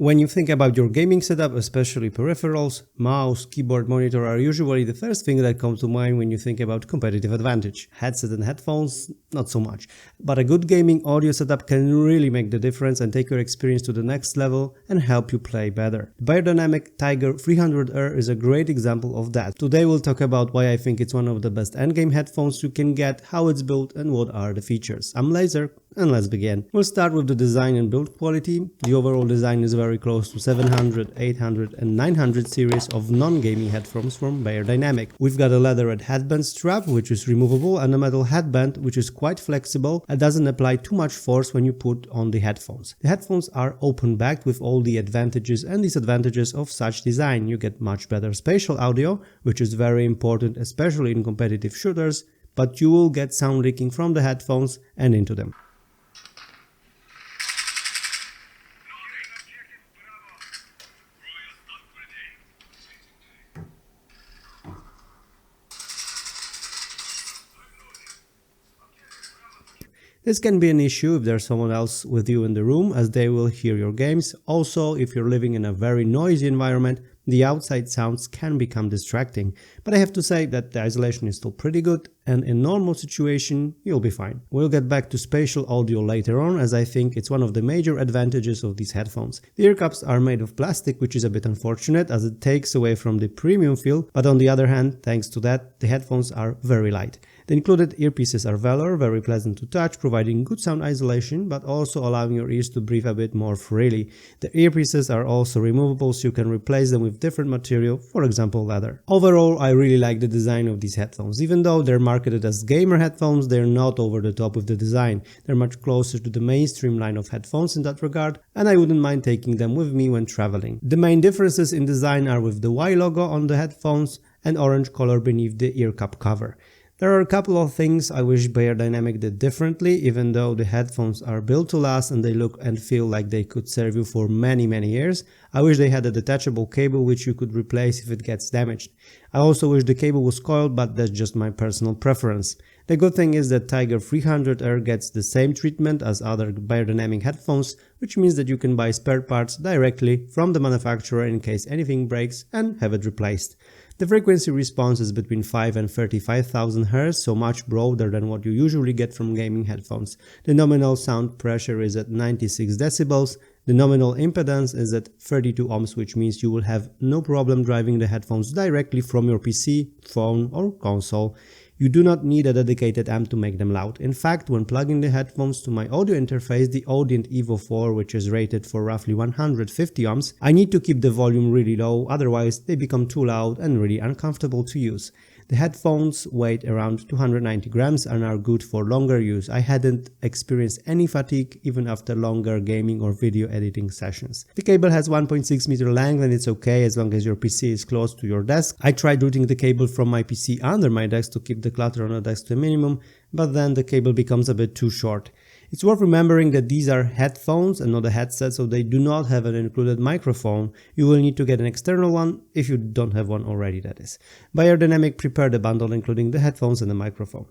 When you think about your gaming setup, especially peripherals, mouse, keyboard, monitor are usually the first thing that comes to mind when you think about competitive advantage. Headset and headphones, not so much. But a good gaming audio setup can really make the difference and take your experience to the next level and help you play better. The Beyerdynamic TYGR 300R is a great example of that. Today we'll talk about why I think it's one of the best endgame headphones you can get, how it's built and what are the features. I'm Laser and let's begin. We'll start with the design and build quality. The overall design is very close to 700, 800 and 900 series of non-gaming headphones from Beyerdynamic. We've got a leatherette headband strap which is removable and a metal headband which is quite flexible and doesn't apply too much force when you put on the headphones. The headphones are open-backed with all the advantages and disadvantages of such design. You get much better spatial audio, which is very important especially in competitive shooters, but you will get sound leaking from the headphones and into them. This can be an issue if there's someone else with you in the room, as they will hear your games. Also, if you're living in a very noisy environment, the outside sounds can become distracting. But I have to say that the isolation is still pretty good, and in normal situation you'll be fine. We'll get back to spatial audio later on, as I think it's one of the major advantages of these headphones. The ear cups are made of plastic, which is a bit unfortunate as it takes away from the premium feel, but on the other hand, thanks to that, the headphones are very light. The included earpieces are velour, very pleasant to touch, providing good sound isolation, but also allowing your ears to breathe a bit more freely. The earpieces are also removable, so you can replace them with different material, for example leather. Overall, I really like the design of these headphones. Even though they're marketed as gamer headphones, they're not over the top with the design. They're much closer to the mainstream line of headphones in that regard, and I wouldn't mind taking them with me when traveling. The main differences in design are with the Y logo on the headphones and orange color beneath the ear cup cover. There are a couple of things I wish Beyerdynamic did differently, even though the headphones are built to last and they look and feel like they could serve you for many years. I wish they had a detachable cable which you could replace if it gets damaged. I also wish the cable was coiled, but that's just my personal preference. The good thing is that TYGR 300R gets the same treatment as other Beyerdynamic headphones, which means that you can buy spare parts directly from the manufacturer in case anything breaks and have it replaced. The frequency response is between 5 and 35,000 Hz, so much broader than what you usually get from gaming headphones. The nominal sound pressure is at 96 decibels. The nominal impedance is at 32 ohms, which means you will have no problem driving the headphones directly from your PC, phone or console. You do not need a dedicated amp to make them loud. In fact, when plugging the headphones to my audio interface, the Audient Evo 4, which is rated for roughly 150 ohms, I need to keep the volume really low, otherwise they become too loud and really uncomfortable to use. The headphones weigh around 290 grams and are good for longer use. I hadn't experienced any fatigue even after longer gaming or video editing sessions. The cable has 1.6 meter length and it's okay as long as your PC is close to your desk. I tried routing the cable from my PC under my desk to keep the clutter on the desk to a minimum, but then the cable becomes a bit too short. It's worth remembering that these are headphones and not a headset, so they do not have an included microphone. You will need to get an external one if you don't have one already, that is. Beyerdynamic prepared a bundle including the headphones and the microphone.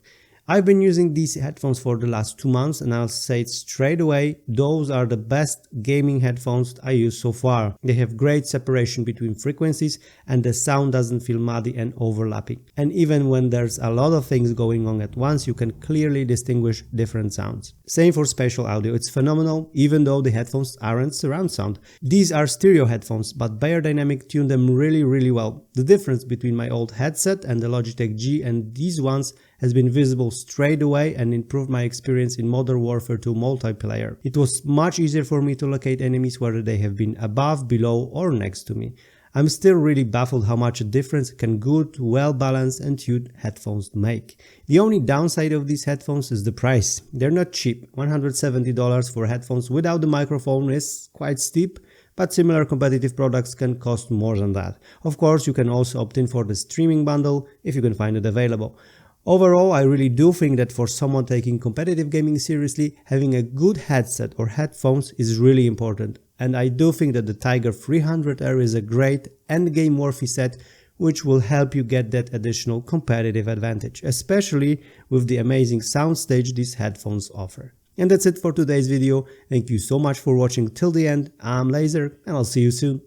I've been using these headphones for the last 2 months and I'll say it straight away, those are the best gaming headphones I used so far. They have great separation between frequencies and the sound doesn't feel muddy and overlapping. And even when there's a lot of things going on at once, you can clearly distinguish different sounds. Same for spatial audio, it's phenomenal even though the headphones aren't surround sound. These are stereo headphones, but Beyerdynamic tuned them really well. The difference between my old headset and the Logitech G and these ones has been visible straight away and improved my experience in Modern Warfare 2 multiplayer. It was much easier for me to locate enemies whether they have been above, below or next to me. I'm still really baffled how much a difference can good, well-balanced and tuned headphones make. The only downside of these headphones is the price. They're not cheap. $170 for headphones without the microphone is quite steep, but similar competitive products can cost more than that. Of course, you can also opt in for the streaming bundle if you can find it available. Overall, I really do think that for someone taking competitive gaming seriously, having a good headset or headphones is really important. And I do think that the TYGR 300R is a great endgame worthy set which will help you get that additional competitive advantage, especially with the amazing soundstage these headphones offer. And that's it for today's video. Thank you so much for watching till the end. I'm Laser and I'll see you soon.